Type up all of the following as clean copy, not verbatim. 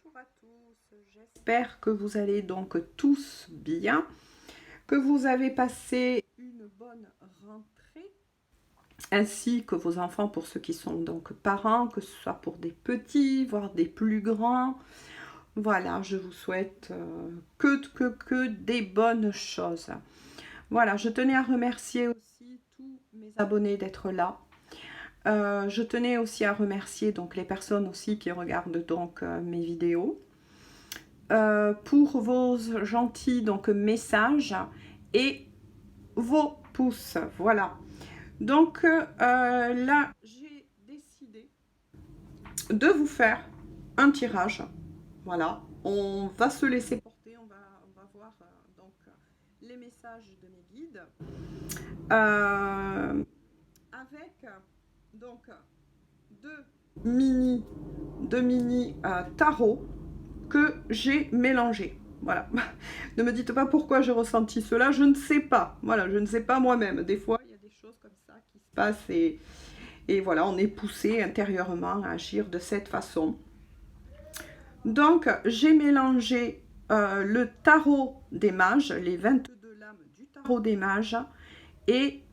Bonjour à tous, j'espère que vous allez donc tous bien, que vous avez passé une bonne rentrée, ainsi que vos enfants pour ceux qui sont donc parents, que ce soit pour des petits, voire des plus grands. Voilà, je vous souhaite que des bonnes choses. Voilà, je tenais à remercier aussi tous mes abonnés d'être là. Je tenais aussi à remercier donc les personnes aussi qui regardent donc mes vidéos. Pour vos gentils donc messages et vos pouces. Voilà. Donc là, j'ai décidé de vous faire un tirage. Voilà. On va se laisser porter. On va voir donc les messages de mes guides. Avec donc deux mini tarots que j'ai mélangé. Voilà. Ne me dites pas pourquoi j'ai ressenti cela, je ne sais pas. Voilà, je ne sais pas moi-même. Des fois, il y a des choses comme ça qui se passent et voilà, on est poussé intérieurement à agir de cette façon. Donc, j'ai mélangé le tarot des mages, les 22 lames du tarot des mages et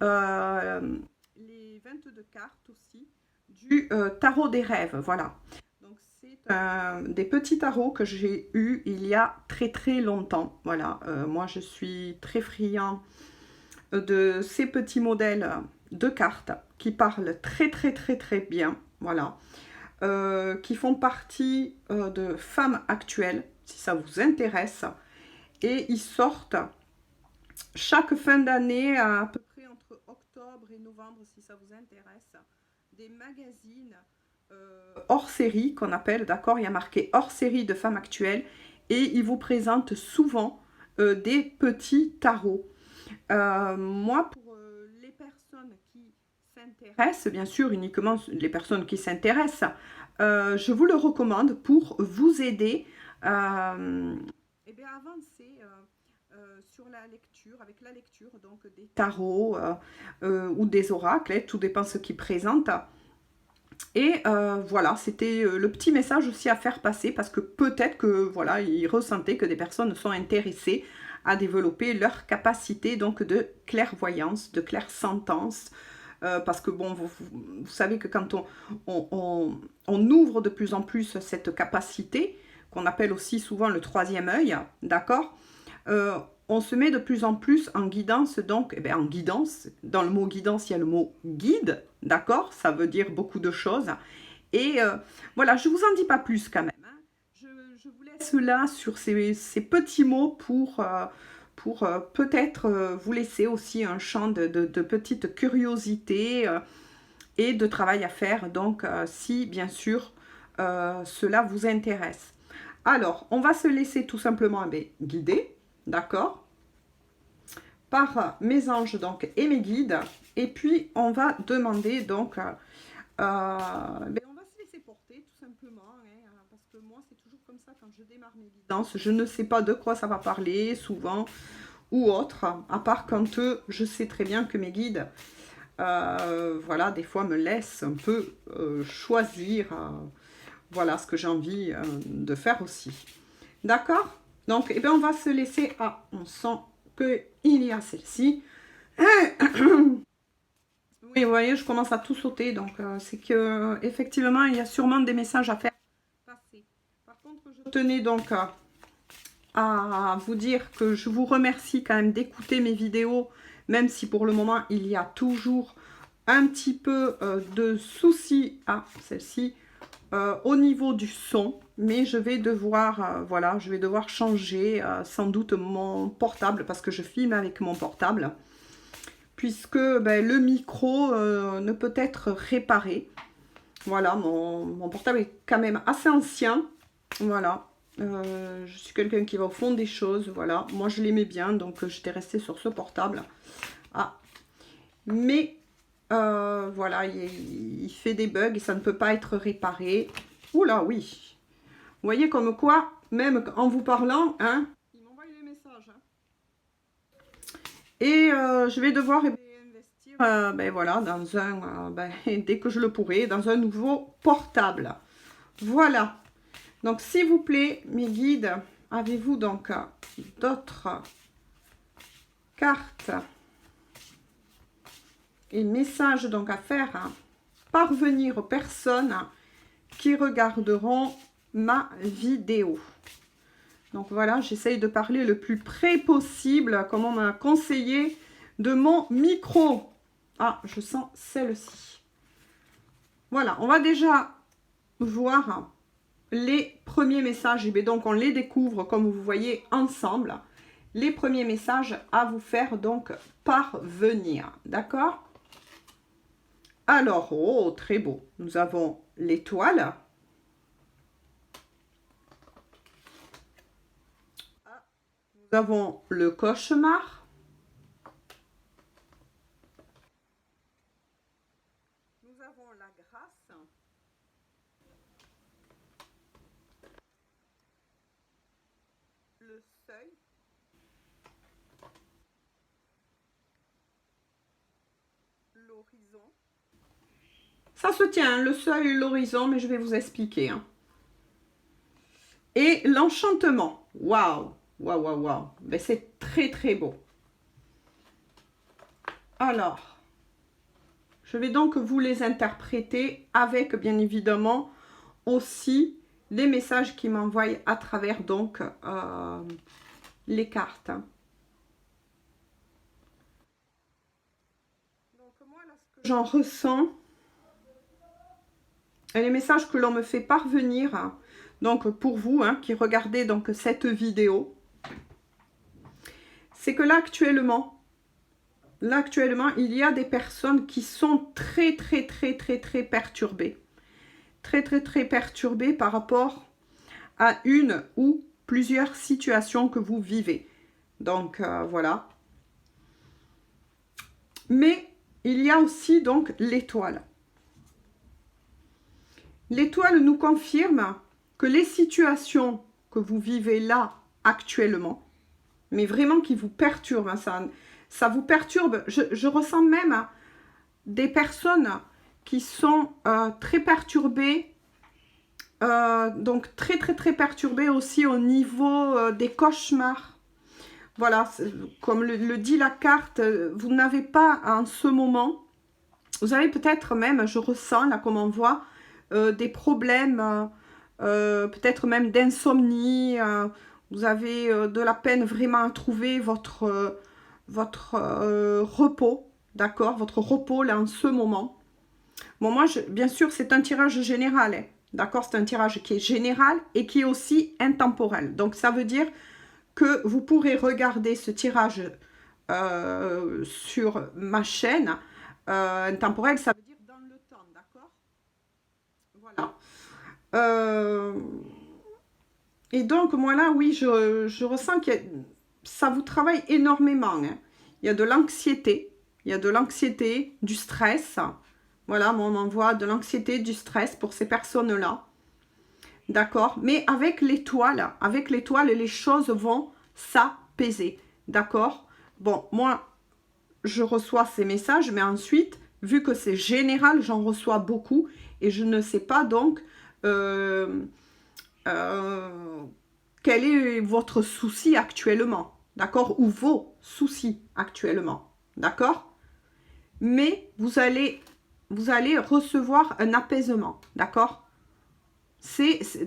les 22 cartes aussi du tarot des rêves. Voilà. Des petits tarots que j'ai eu il y a très longtemps. Voilà, moi je suis très friand de ces petits modèles de cartes qui parlent très bien. Voilà, qui font partie de femmes actuelles, si ça vous intéresse. Et ils sortent chaque fin d'année, à peu près entre octobre et novembre, si ça vous intéresse, des magazines hors série qu'on appelle, d'accord, il y a marqué hors série de femmes actuelles et ils vous présentent souvent des petits tarots. Moi, pour les personnes qui s'intéressent, bien sûr, uniquement les personnes qui s'intéressent, je vous le recommande pour vous aider à avancer sur la lecture, avec la lecture donc des tarots ou des oracles, tout dépend ce qu'ils présentent. Et voilà, c'était le petit message aussi à faire passer parce que peut-être que voilà, ils ressentaient que des personnes sont intéressées à développer leur capacité donc de clairvoyance, de clairsentence. Parce que bon, vous savez que quand on ouvre de plus en plus cette capacité, qu'on appelle aussi souvent le troisième œil, d'accord, on se met de plus en plus en guidance, donc, eh bien, en guidance, dans le mot guidance, il y a le mot guide, d'accord, ça veut dire beaucoup de choses, et voilà, je ne vous en dis pas plus quand même, hein. Je vous laisse là sur ces petits mots pour peut-être vous laisser aussi un champ de petite curiosité et de travail à faire, donc si bien sûr cela vous intéresse. Alors, on va se laisser tout simplement guider, d'accord, par mes anges donc et mes guides, et puis on va demander donc on va se laisser porter tout simplement, hein, parce que moi c'est toujours comme ça quand je démarre mes guidances, je ne sais pas de quoi ça va parler souvent ou autre, à part quand je sais très bien que mes guides voilà, des fois me laissent un peu choisir voilà ce que j'ai envie de faire aussi, d'accord. Donc eh bien, on va se laisser on sent qu'il y a celle-ci. Oui, vous voyez, je commence à tout sauter, donc c'est que effectivement, il y a sûrement des messages à faire passer. Par contre, je tenais donc à vous dire que je vous remercie quand même d'écouter mes vidéos, même si pour le moment, il y a toujours un petit peu de soucis à celle-ci au niveau du son, mais je vais devoir, voilà, je vais devoir changer sans doute mon portable parce que je filme avec mon portable. Puisque le micro ne peut être réparé. Voilà, mon portable est quand même assez ancien. Voilà, je suis quelqu'un qui va au fond des choses. Voilà, moi je l'aimais bien, donc j'étais restée sur ce portable. Ah, mais voilà, il fait des bugs et ça ne peut pas être réparé. Oula, oui. Vous voyez comme quoi, même en vous parlant, hein, il m'envoie les messages. Hein. Et je vais devoir investir voilà, dans un, dès que je le pourrai, dans un nouveau portable. Voilà. Donc, s'il vous plaît, mes guides, avez-vous donc d'autres cartes et messages donc à faire parvenir aux personnes qui regarderont ma vidéo? Donc voilà, j'essaye de parler le plus près possible, comme on m'a conseillé, de mon micro. Ah, je sens celle-ci. Voilà, on va déjà voir les premiers messages. Et bien donc, on les découvre, comme vous voyez, ensemble. Les premiers messages à vous faire donc parvenir. D'accord? Alors, oh, très beau. Nous avons l'étoile. Nous avons le cauchemar. Nous avons la grâce. Le seuil. L'horizon. Ça se tient, le seuil et l'horizon, mais je vais vous expliquer. Et l'enchantement. Waouh! Waouh, waouh, waouh. Ben, c'est très, très beau. Alors, je vais donc vous les interpréter avec, bien évidemment, aussi les messages qui m'envoient à travers donc les cartes. Donc moi, là, ce que j'en ressens, et les messages que l'on me fait parvenir, donc pour vous qui regardez donc cette vidéo, c'est que là actuellement, il y a des personnes qui sont très perturbées. Très perturbées par rapport à une ou plusieurs situations que vous vivez. Donc, voilà. Mais il y a aussi donc l'étoile. L'étoile nous confirme que les situations que vous vivez là actuellement, mais vraiment qui vous perturbent, ça vous perturbe. Je ressens même des personnes qui sont très perturbées, donc très perturbées aussi au niveau des cauchemars. Voilà, comme le dit la carte, vous n'avez pas en ce moment, vous avez peut-être même, je ressens là comme on voit, des problèmes, peut-être même d'insomnie, vous avez de la peine vraiment à trouver votre repos, d'accord, votre repos là en ce moment. Bon, moi, bien sûr, c'est un tirage général, hein, d'accord, c'est un tirage qui est général et qui est aussi intemporel. Donc, ça veut dire que vous pourrez regarder ce tirage sur ma chaîne. Intemporel, ça veut dire dans le temps, d'accord? Voilà. Et donc, moi là, oui, je ressens que ça vous travaille énormément. Hein. Il y a de l'anxiété, du stress. Voilà, moi, on m'envoie de l'anxiété, du stress pour ces personnes-là. D'accord? Mais avec l'étoile, les choses vont s'apaiser. D'accord? Bon, moi, je reçois ces messages, mais ensuite, vu que c'est général, j'en reçois beaucoup et je ne sais pas donc quel est votre souci actuellement, d'accord? Ou vos soucis actuellement, d'accord? Mais vous allez recevoir un apaisement, d'accord?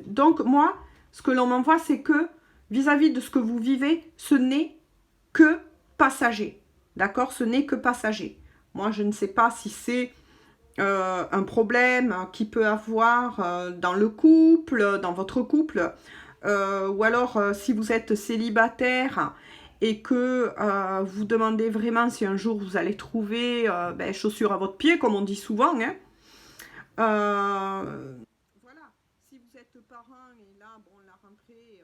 Donc, moi, ce que l'on m'envoie, c'est que vis-à-vis de ce que vous vivez, ce n'est que passager, d'accord? Ce n'est que passager. Moi, je ne sais pas si c'est un problème qu'il peut avoir dans le couple, dans votre couple, ou alors si vous êtes célibataire et que vous demandez vraiment si un jour vous allez trouver chaussures à votre pied, comme on dit souvent. Hein. Voilà, si vous êtes parent et là, bon, la rentrée,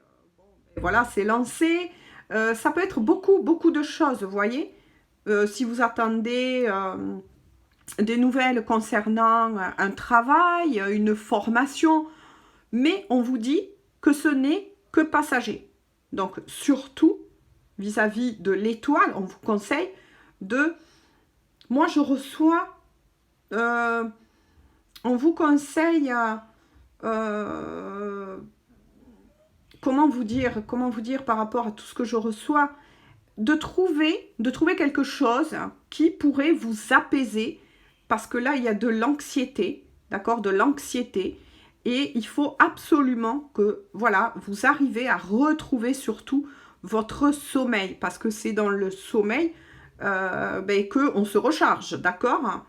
voilà, c'est lancé. Ça peut être beaucoup de choses, vous voyez. Si vous attendez des nouvelles concernant un travail, une formation, mais on vous dit que ce n'est que passager. Donc, surtout, vis-à-vis de l'étoile, on vous conseille de... Moi, je reçois... on vous conseille comment vous dire par rapport à tout ce que je reçois, de trouver quelque chose qui pourrait vous apaiser, parce que là, il y a de l'anxiété, d'accord, de l'anxiété, et il faut absolument que, voilà, vous arrivez à retrouver surtout votre sommeil, parce que c'est dans le sommeil qu'on se recharge, d'accord.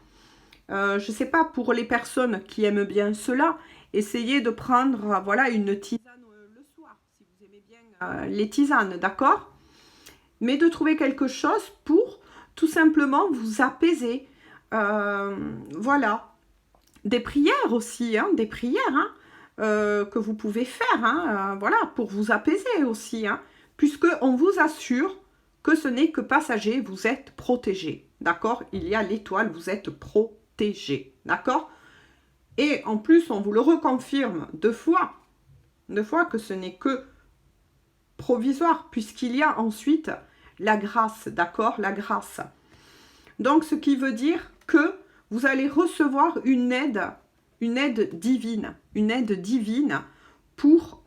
Je ne sais pas, pour les personnes qui aiment bien cela, essayez de prendre, voilà, une tisane le soir, si vous aimez bien les tisanes, d'accord. Mais de trouver quelque chose pour tout simplement vous apaiser. Voilà. Des prières aussi, hein, des prières que vous pouvez faire, voilà, pour vous apaiser aussi, puisque on vous assure que ce n'est que passager, vous êtes protégé, d'accord. Il y a l'étoile, vous êtes protégé, d'accord. Et en plus, on vous le reconfirme deux fois que ce n'est que provisoire, puisqu'il y a ensuite la grâce, d'accord, la grâce. Donc, ce qui veut dire que vous allez recevoir une aide divine, pour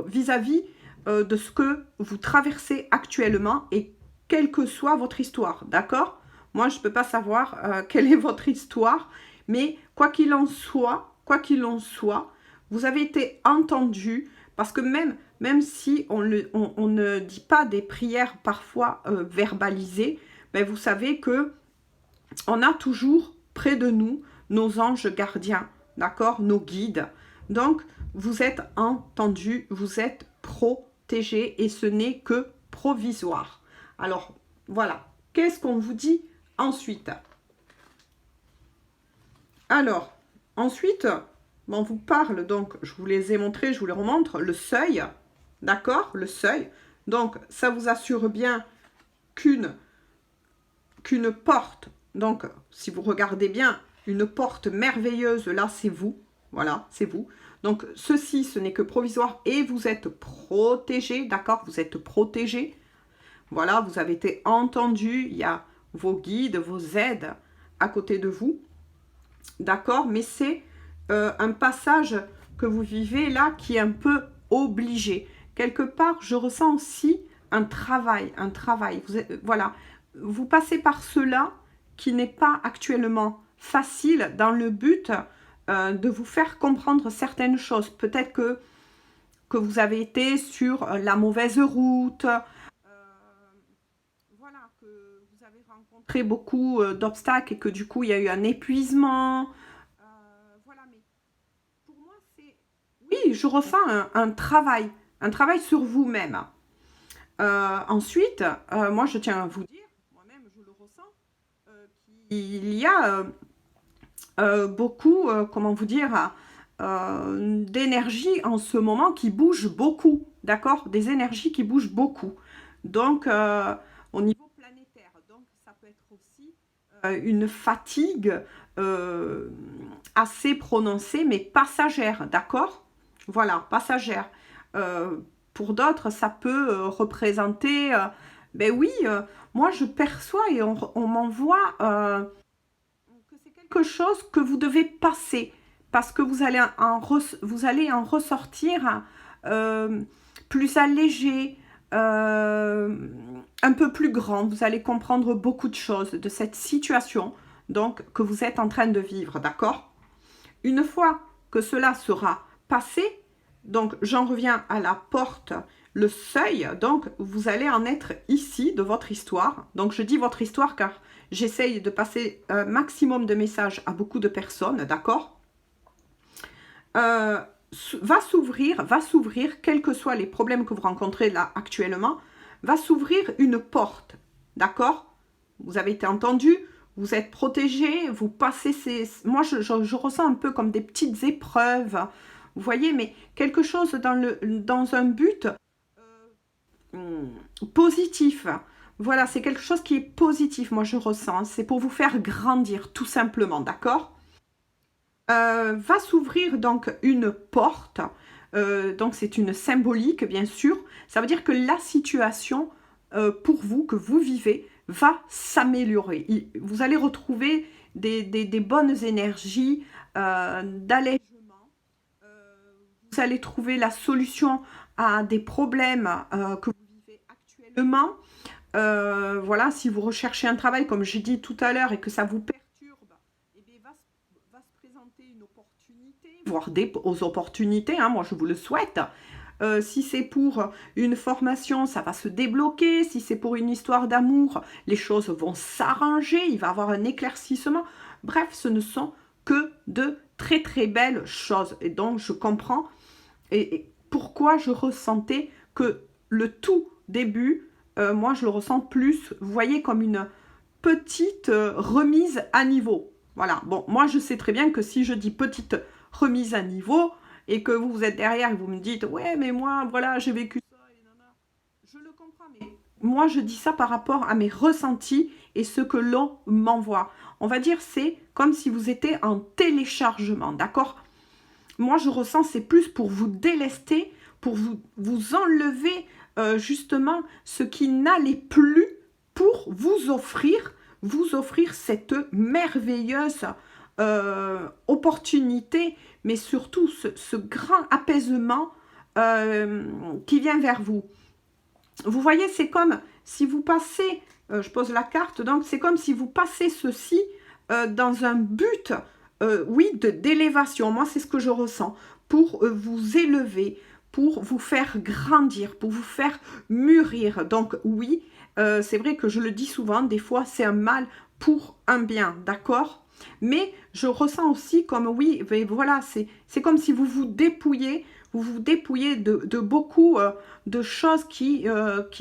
vis-à-vis de ce que vous traversez actuellement et quelle que soit votre histoire, d'accord. Moi, je ne peux pas savoir quelle est votre histoire, mais quoi qu'il en soit, vous avez été entendu, parce que même si on ne dit pas des prières parfois verbalisées, ben vous savez que on a toujours près de nous nos anges gardiens, d'accord, nos guides. Donc, vous êtes entendus, vous êtes protégés et ce n'est que provisoire. Alors, voilà. Qu'est-ce qu'on vous dit ensuite? Alors, ensuite, on vous parle, donc, je vous les ai montrés, je vous les remontre, le seuil, d'accord, le seuil. Donc, ça vous assure bien qu'une porte, donc, si vous regardez bien, une porte merveilleuse, là, c'est vous, voilà, c'est vous. Donc, ceci, ce n'est que provisoire et vous êtes protégé, d'accord, vous êtes protégé. Voilà, vous avez été entendu, il y a vos guides, vos aides à côté de vous, d'accord, mais c'est un passage que vous vivez là qui est un peu obligé. Quelque part, je ressens aussi un travail. Voilà, vous passez par cela qui n'est pas actuellement facile dans le but de vous faire comprendre certaines choses. Peut-être que vous avez été sur la mauvaise route, voilà, que vous avez rencontré beaucoup d'obstacles et que du coup il y a eu un épuisement. Voilà, mais pour moi c'est... Oui, je ressens un travail sur vous-même. Ensuite, moi je tiens à vous dire, moi-même je le ressens, qu'il y a beaucoup, comment vous dire, d'énergie en ce moment qui bouge beaucoup, d'accord, des énergies qui bougent beaucoup. Donc, au niveau planétaire, donc ça peut être aussi une fatigue assez prononcée, mais passagère, d'accord. Voilà, passagère. Pour d'autres, ça peut représenter, ben oui, moi je perçois et on m'envoie que c'est quelque chose que vous devez passer, parce que vous allez en ressortir plus allégé, un peu plus grand. Vous allez comprendre beaucoup de choses de cette situation donc que vous êtes en train de vivre, d'accord. Une fois que cela sera passé, donc j'en reviens à la porte, le seuil, donc vous allez en être ici de votre histoire. Donc je dis votre histoire car j'essaye de passer un maximum de messages à beaucoup de personnes, d'accord. Va s'ouvrir, quels que soient les problèmes que vous rencontrez là actuellement, va s'ouvrir une porte, d'accord. Vous avez été entendu, vous êtes protégé, vous passez ces... Moi, je ressens un peu comme des petites épreuves, vous voyez, mais quelque chose dans un but positif. Voilà, c'est quelque chose qui est positif, moi je ressens. C'est pour vous faire grandir, tout simplement, d'accord. Va s'ouvrir donc une porte. Donc c'est une symbolique, bien sûr. Ça veut dire que la situation pour vous, que vous vivez, va s'améliorer. Vous allez retrouver des bonnes énergies d'allègement. vous allez trouver la solution à des problèmes que vous vivez actuellement. Voilà, si vous recherchez un travail, comme j'ai dit tout à l'heure, et que ça vous perturbe, eh bien, va se présenter une opportunité, voire des opportunités, hein, moi je vous le souhaite. Si c'est pour une formation, ça va se débloquer. Si c'est pour une histoire d'amour, les choses vont s'arranger. Il va y avoir un éclaircissement. Bref, ce ne sont que de très très belles choses. Et donc, je comprends et pourquoi je ressentais que le tout début, moi, je le ressens plus, vous voyez, comme une petite remise à niveau. Voilà. Bon, moi, je sais très bien que si je dis petite remise à niveau, et que vous êtes derrière et vous me dites « Ouais, mais moi, voilà, j'ai vécu ça. » Je le comprends, mais moi, je dis ça par rapport à mes ressentis et ce que l'on m'envoie. On va dire, c'est comme si vous étiez en téléchargement, d'accord? Moi, je ressens, c'est plus pour vous délester, pour vous enlever justement ce qui n'allait plus pour vous offrir cette merveilleuse opportunité, mais surtout ce grand apaisement qui vient vers vous. Vous voyez, c'est comme si vous passez, je pose la carte, donc c'est comme si vous passez ceci dans un but, oui, d'élévation. Moi, c'est ce que je ressens, pour vous élever, pour vous faire grandir, pour vous faire mûrir. Donc oui, c'est vrai que je le dis souvent, des fois c'est un mal pour un bien, d'accord? Mais je ressens aussi comme, oui, voilà, c'est comme si vous vous dépouillez de beaucoup de choses qui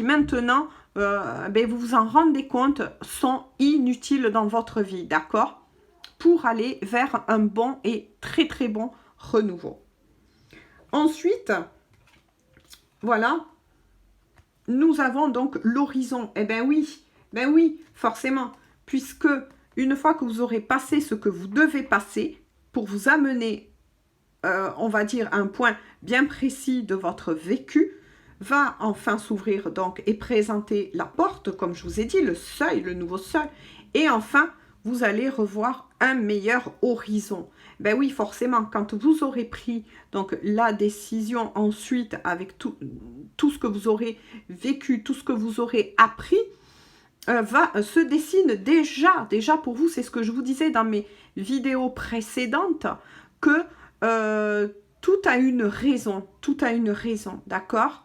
maintenant, vous vous en rendez compte, sont inutiles dans votre vie, d'accord? Pour aller vers un bon et très très bon renouveau. Ensuite, voilà, nous avons donc l'horizon. Eh ben oui, forcément, puisque une fois que vous aurez passé ce que vous devez passer pour vous amener, on va dire, à un point bien précis de votre vécu, va enfin s'ouvrir donc et présenter la porte, comme je vous ai dit, le seuil, le nouveau seuil, et enfin, vous allez revoir un meilleur horizon. Ben oui, forcément, quand vous aurez pris donc la décision ensuite avec tout ce que vous aurez vécu, tout ce que vous aurez appris, se dessine déjà pour vous, c'est ce que je vous disais dans mes vidéos précédentes, que tout a une raison, d'accord?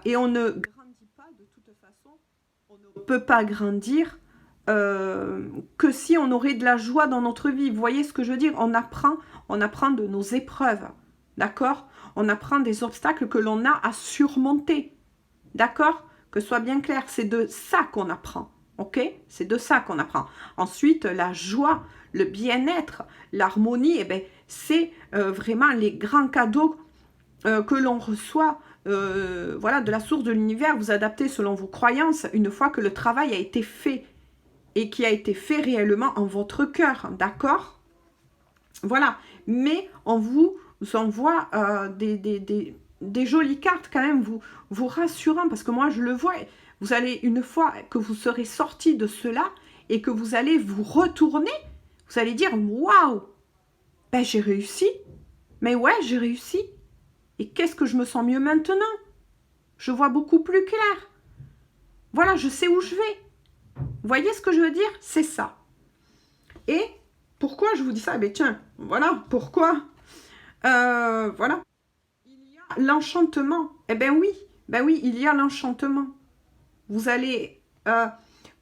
Et on ne grandit pas, de toute façon, on ne peut pas grandir que si on aurait de la joie dans notre vie. Vous voyez ce que je veux dire? On apprend de nos épreuves, d'accord? On apprend des obstacles que l'on a à surmonter, d'accord? Que ce soit bien clair, c'est de ça qu'on apprend, ok? C'est de ça qu'on apprend. Ensuite, la joie, le bien-être, l'harmonie, eh ben, c'est vraiment les grands cadeaux que l'on reçoit, voilà, de la source de l'univers. Vous adaptez selon vos croyances une fois que le travail a été fait et qui a été fait réellement en votre cœur, d'accord? Voilà, mais on vous envoie des jolies cartes quand même, vous rassurant, parce que moi je le vois, vous allez, une fois que vous serez sorti de cela et que vous allez vous retourner, vous allez dire waouh, ben j'ai réussi, mais ouais, j'ai réussi. Et qu'est-ce que je me sens mieux maintenant? Je vois beaucoup plus clair. Voilà, je sais où je vais. Vous voyez ce que je veux dire? C'est ça. Et pourquoi je vous dis ça? Eh bien, tiens, voilà, pourquoi voilà. Il y a l'enchantement. Eh bien oui, il y a l'enchantement. Vous allez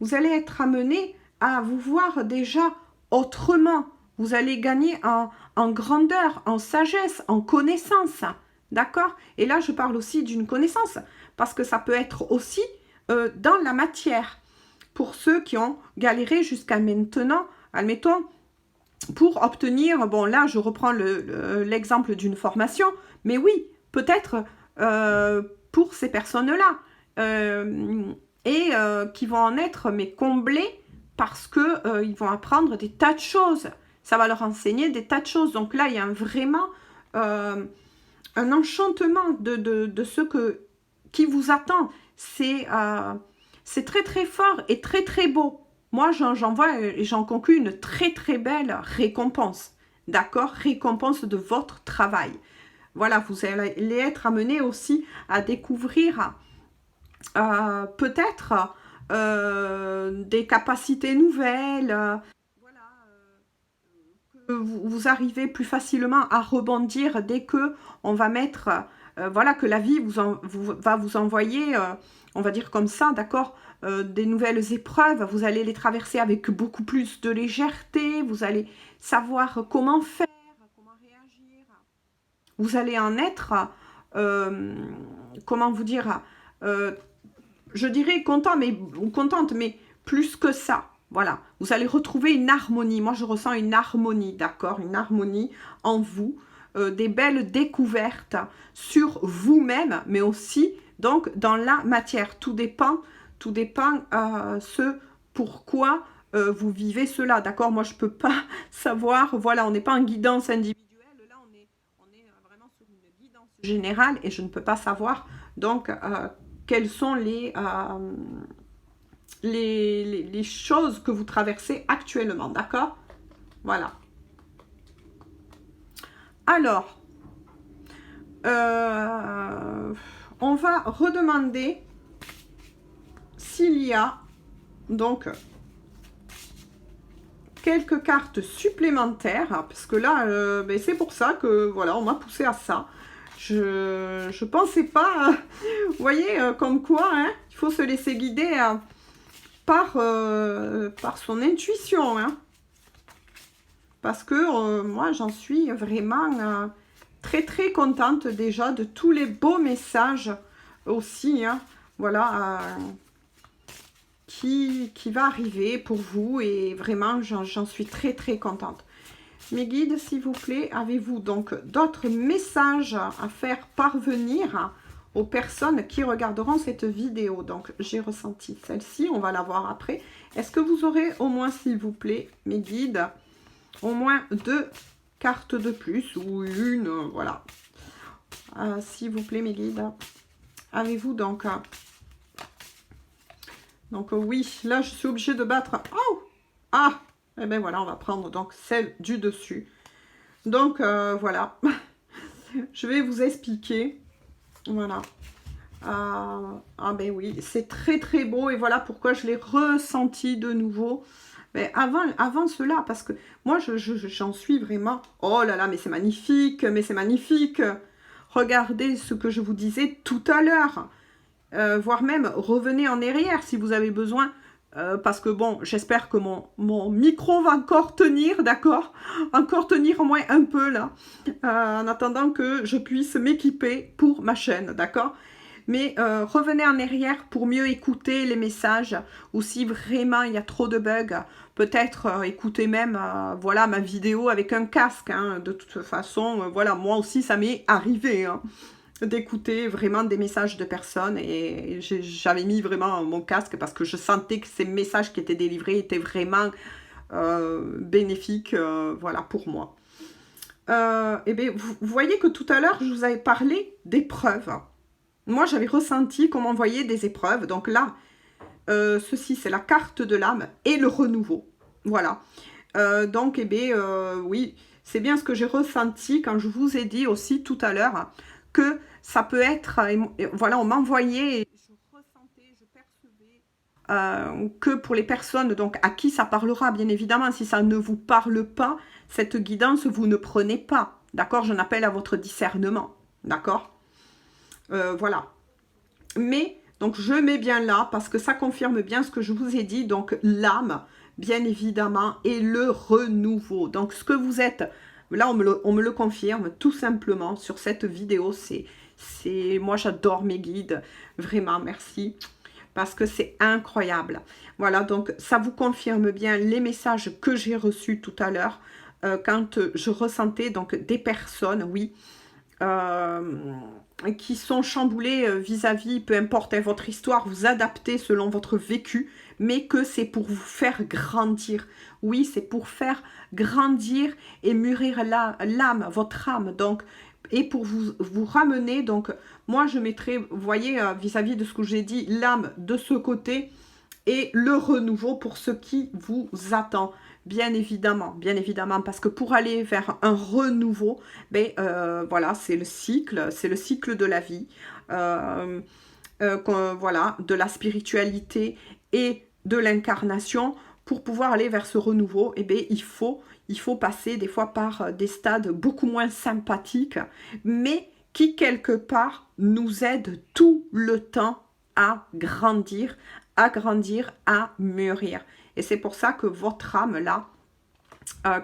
être amené à vous voir déjà autrement. Vous allez gagner en grandeur, en sagesse, en connaissance. D'accord? Et là, je parle aussi d'une connaissance, parce que ça peut être aussi dans la matière. Pour ceux qui ont galéré jusqu'à maintenant, admettons, pour obtenir, bon là, je reprends l'exemple d'une formation, mais oui, peut-être pour ces personnes-là, qui vont en être, mais comblés, parce qu'ils vont apprendre des tas de choses. Ça va leur enseigner des tas de choses. Donc là, il y a vraiment un enchantement de ce qui vous attend. C'est très très fort et très très beau. Moi, j'en vois et j'en conclus une très très belle récompense. D'accord? Récompense de votre travail. voilà, vous allez être amené aussi à découvrir peut-être des capacités nouvelles, voilà, que vous arrivez plus facilement à rebondir dès que on va mettre, voilà, que la vie va vous envoyer, on va dire comme ça, d'accord, des nouvelles épreuves, vous allez les traverser avec beaucoup plus de légèreté, vous allez savoir comment faire, comment réagir, vous allez en être, euh, comment vous dire, euh, je dirais contente, mais plus que ça. Voilà, vous allez retrouver une harmonie. Moi, je ressens une harmonie, d'accord? Une harmonie en vous, des belles découvertes sur vous-même, mais aussi donc dans la matière. Tout dépend ce pourquoi vous vivez cela, d'accord? Moi, je ne peux pas savoir, voilà, on n'est pas en guidance individuelle, là, on est vraiment sur une guidance générale et je ne peux pas savoir donc quelles sont les choses que vous traversez actuellement, d'accord? Voilà. Alors, on va redemander s'il y a donc quelques cartes supplémentaires, parce que là, ben, c'est pour ça que, voilà, on m'a poussé à ça. Je pensais pas, vous voyez, comme quoi, hein, il faut se laisser guider par son intuition, hein. Parce que moi, j'en suis vraiment très, très contente déjà de tous les beaux messages aussi, hein, voilà, qui va arriver pour vous. Et vraiment, j'en suis très, très contente. Mes guides, s'il vous plaît, avez-vous donc d'autres messages à faire parvenir aux personnes qui regarderont cette vidéo? Donc, j'ai ressenti celle-ci, on va la voir après. Est-ce que vous aurez au moins, s'il vous plaît, mes guides, au moins 2 cartes de plus ou une, voilà. S'il vous plaît, mes guides, avez-vous donc... oui, là, je suis obligée de battre... Oh! Ah! Eh bien, voilà, on va prendre donc celle du dessus. Donc, voilà. Je vais vous expliquer. Voilà. Ah ben oui, c'est très très beau. Et voilà pourquoi je l'ai ressenti de nouveau. Mais avant cela, parce que moi, j'en suis vraiment... Oh là là, mais c'est magnifique, mais c'est magnifique. Regardez ce que je vous disais tout à l'heure. Voire même, revenez en arrière si vous avez besoin. Parce que bon, j'espère que mon micro va encore tenir, d'accord? Encore tenir au moins un peu là, en attendant que je puisse m'équiper pour ma chaîne, d'accord? Mais revenez en arrière pour mieux écouter les messages, ou si vraiment il y a trop de bugs, peut-être écoutez même voilà, ma vidéo avec un casque, hein. De toute façon, voilà, moi aussi ça m'est arrivé, hein, d'écouter vraiment des messages de personnes et j'avais mis vraiment mon casque parce que je sentais que ces messages qui étaient délivrés étaient vraiment bénéfiques, voilà, pour moi. Et bien, vous voyez que tout à l'heure, je vous avais parlé d'épreuves. Moi, j'avais ressenti qu'on m'envoyait des épreuves. Donc là, ceci, c'est la carte de l'âme et le renouveau. Voilà. Donc, eh bien, oui, c'est bien ce que j'ai ressenti quand je vous ai dit aussi tout à l'heure que ça peut être, voilà, on m'envoyait, je ressentais, je percevais que pour les personnes donc à qui ça parlera, bien évidemment, si ça ne vous parle pas, cette guidance, vous ne prenez pas, d'accord? J'en appelle à votre discernement, d'accord? Voilà. Mais, donc, je mets bien là, parce que ça confirme bien ce que je vous ai dit, donc l'âme, bien évidemment, et le renouveau. Donc, ce que vous êtes... Là, on me le confirme tout simplement sur cette vidéo. Moi, j'adore mes guides. Vraiment, merci. Parce que c'est incroyable. Voilà, donc ça vous confirme bien les messages que j'ai reçus tout à l'heure. Quand je ressentais donc des personnes, oui, qui sont chamboulées vis-à-vis, peu importe votre histoire, vous adaptez selon votre vécu, mais que c'est pour vous faire grandir. Oui, c'est pour faire grandir et mûrir l'âme, votre âme, donc, et pour vous ramener, donc, moi je mettrai, vous voyez, vis-à-vis de ce que j'ai dit, l'âme de ce côté, et le renouveau pour ce qui vous attend. Bien évidemment, parce que pour aller vers un renouveau, ben, voilà, c'est le cycle de la vie, voilà, de la spiritualité et de l'incarnation. Pour pouvoir aller vers ce renouveau, eh bien, il faut passer des fois par des stades beaucoup moins sympathiques, mais qui quelque part nous aident tout le temps à grandir, à mûrir. Et c'est pour ça que votre âme, là,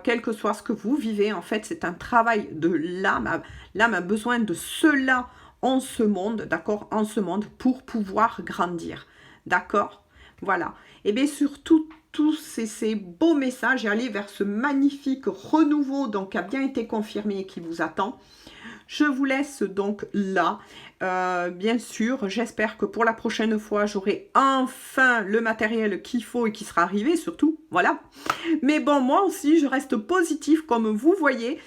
quel que soit ce que vous vivez, en fait, c'est un travail de l'âme. L'âme a besoin de cela en ce monde, d'accord, en ce monde, pour pouvoir grandir, d'accord. Voilà. Et bien surtout, tous ces beaux messages et aller vers ce magnifique renouveau donc qui a bien été confirmé et qui vous attend. Je vous laisse donc là. Bien sûr, j'espère que pour la prochaine fois, j'aurai enfin le matériel qu'il faut et qui sera arrivé, surtout. Voilà. Mais bon, moi aussi, je reste positif, comme vous voyez.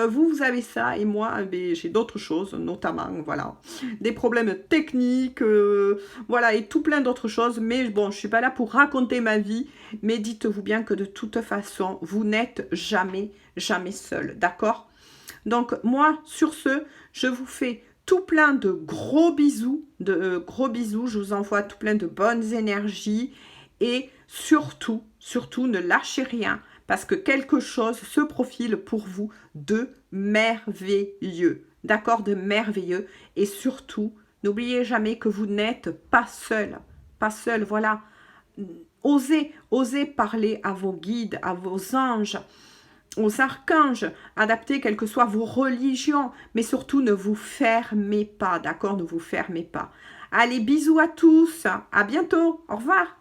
Vous avez ça et moi, j'ai d'autres choses, notamment, voilà, des problèmes techniques, voilà, et tout plein d'autres choses. Mais bon, je ne suis pas là pour raconter ma vie. Mais dites-vous bien que de toute façon, vous n'êtes jamais, jamais seul, d'accord ? Donc moi, sur ce, je vous fais tout plein de gros bisous, je vous envoie tout plein de bonnes énergies et surtout, ne lâchez rien parce que quelque chose se profile pour vous de merveilleux, d'accord, de merveilleux. Et surtout, n'oubliez jamais que vous n'êtes pas seul, voilà. Osez parler à vos guides, à vos anges, aux archanges, adaptez quelles que soient vos religions, mais surtout ne vous fermez pas, d'accord, ne vous fermez pas. Allez, bisous à tous, à bientôt, au revoir.